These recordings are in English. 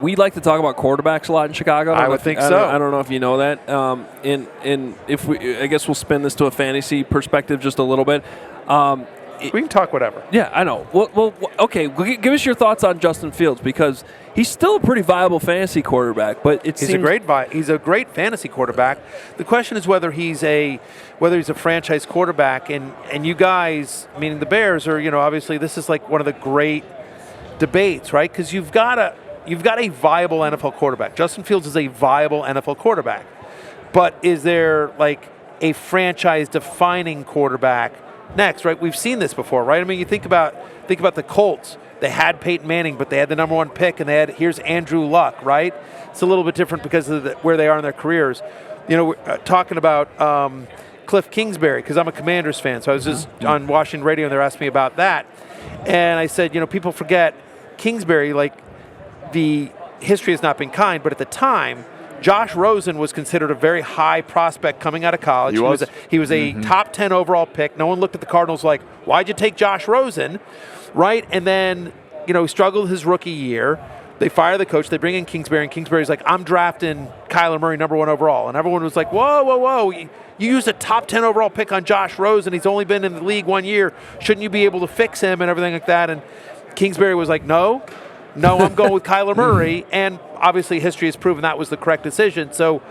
We like to talk about quarterbacks a lot in Chicago. I would think so. I don't know if you know that. And if I guess we'll spin this to a fantasy perspective just a little bit. We can talk whatever. Yeah, I know. Well, okay. Give us your thoughts on Justin Fields, because he's still a pretty viable fantasy quarterback. But he's a great fantasy quarterback. The question is whether he's a franchise quarterback. And you guys, meaning the Bears, are obviously this is like one of the great debates, right? Because you've got a viable NFL quarterback. Justin Fields is a viable NFL quarterback. But is there like a franchise-defining quarterback next, right? We've seen this before, right? I mean, you think about the Colts. They had Peyton Manning, but they had the number one pick, and here's Andrew Luck, right? It's a little bit different because of where they are in their careers. We're talking about Cliff Kingsbury, because I'm a Commanders fan, so I was just on Washington radio, and they're asking me about that. And I said, people forget Kingsbury, like, the history has not been kind, but at the time, Josh Rosen was considered a very high prospect coming out of college. He was a top 10 overall pick. No one looked at the Cardinals like, why'd you take Josh Rosen, right? And then, he struggled his rookie year. They fire the coach. They bring in Kingsbury, and Kingsbury's like, I'm drafting Kyler Murray number 1 overall. And everyone was like, whoa. You used a top 10 overall pick on Josh Rosen. He's only been in the league 1 year. Shouldn't you be able to fix him and everything like that? And Kingsbury was like, No, I'm going with Kyler Murray, and obviously history has proven that was the correct decision. So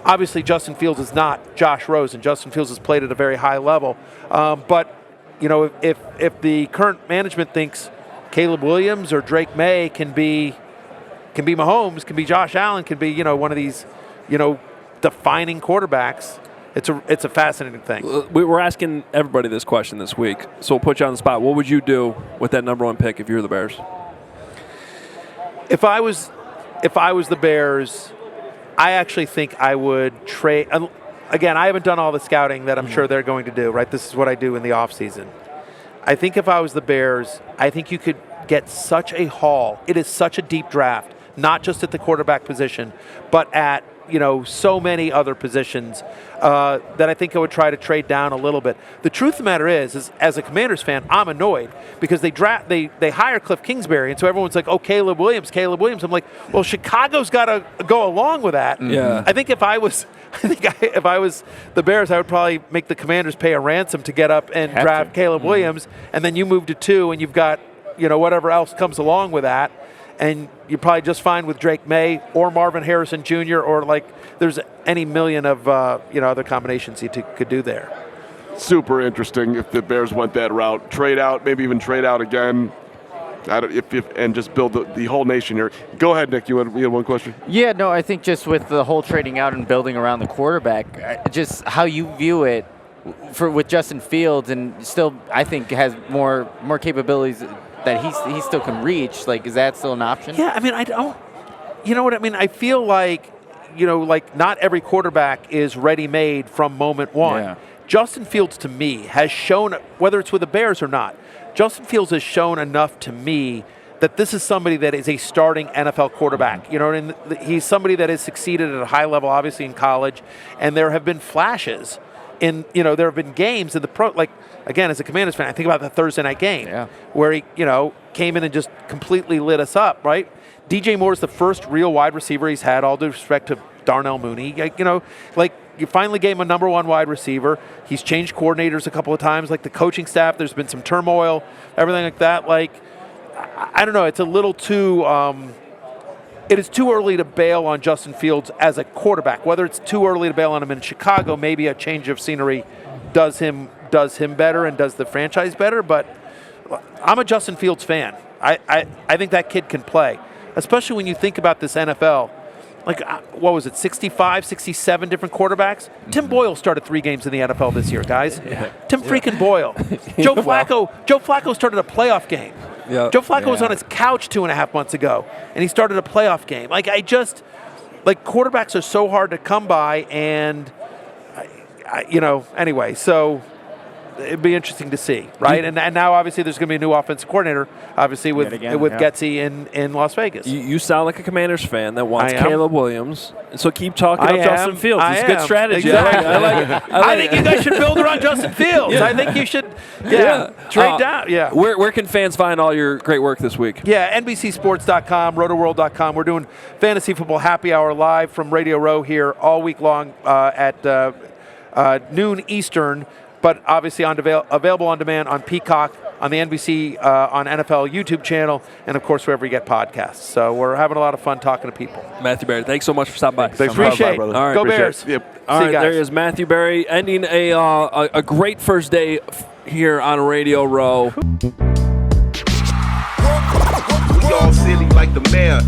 obviously Justin Fields is not Josh Rosen. Justin Fields has played at a very high level. But if the current management thinks Caleb Williams or Drake May can be Mahomes, can be Josh Allen, can be one of these defining quarterbacks, it's a fascinating thing. We're asking everybody this question this week, so we'll put you on the spot. What would you do with that number 1 pick if you're the Bears? If I was the Bears, I actually think I would trade. Again, I haven't done all the scouting that I'm sure they're going to do, right? This is what I do in the offseason. I think if I was the Bears, I think you could get such a haul. It is such a deep draft, not just at the quarterback position, but at so many other positions that I think I would try to trade down a little bit. The truth of the matter is as a Commanders fan, I'm annoyed because they hire Cliff Kingsbury, and so everyone's like, oh, Caleb Williams. I'm like, well, Chicago's got to go along with that. Yeah. I think if I was the Bears, I would probably make the Commanders pay a ransom to get up and draft Caleb Williams, and then you move to 2, and you've got whatever else comes along with that. And you're probably just fine with Drake May or Marvin Harrison Jr. or there's any million of other combinations you could do there. Super interesting if the Bears went that route. Trade out, maybe even trade out again, and just build the whole nation here. Go ahead, Nick. You had one question? Yeah, no, I think just with the whole trading out and building around the quarterback, just how you view it with Justin Fields, and still I think has more capabilities that he still can reach. Like, is that still an option? Yeah, I mean, I don't. You know what I mean? I feel like, not every quarterback is ready-made from moment one. Yeah. Justin Fields, to me, has shown, whether it's with the Bears or not, Justin Fields has shown enough to me that this is somebody that is a starting NFL quarterback. And he's somebody that has succeeded at a high level, obviously in college, and there have been flashes. There have been games in the pro, like, again, as a Commanders fan, I think about the Thursday night game where he, came in and just completely lit us up, right? DJ Moore is the first real wide receiver he's had, all due respect to Darnell Mooney. You finally gave him a number 1 wide receiver. He's changed coordinators a couple of times, like the coaching staff. There's been some turmoil, everything like that. I don't know. It's a little too. It is too early to bail on Justin Fields as a quarterback. Whether it's too early to bail on him in Chicago, maybe a change of scenery does him better and does the franchise better. But I'm a Justin Fields fan. I think that kid can play, especially when you think about this NFL. Like, what was it, 65, 67 different quarterbacks? Tim Boyle started 3 games in the NFL this year, guys. Yeah. Tim freaking Boyle. Joe Flacco started a playoff game. Yep. Joe Flacco was on his couch 2.5 months ago, and he started a playoff game. Quarterbacks are so hard to come by, and, anyway, so it'd be interesting to see, right? And now obviously there's going to be a new offensive coordinator, obviously with Getsy in Las Vegas. You sound like a Commanders fan that wants I am. Caleb Williams, so keep talking I up Justin am. Fields. I It's a good am. strategy. Exactly. I like it. I think you guys should build around Justin Fields. I think you should, trade down. Yeah. Where can fans find all your great work this week? Yeah, NBCSports.com, rotoworld.com. We're doing Fantasy Football Happy Hour live from Radio Row here all week long at noon Eastern, but obviously available on demand on Peacock, on the NBC on NFL YouTube channel, and of course wherever you get podcasts. So we're having a lot of fun talking to people. Matthew Berry, thanks so much for stopping by. Thanks Appreciate it. brother. All right. Go Appreciate Bears. it. Yep. All See right, you guys. there is Matthew Berry ending a great first day here on Radio Row. We all silly like the mayor.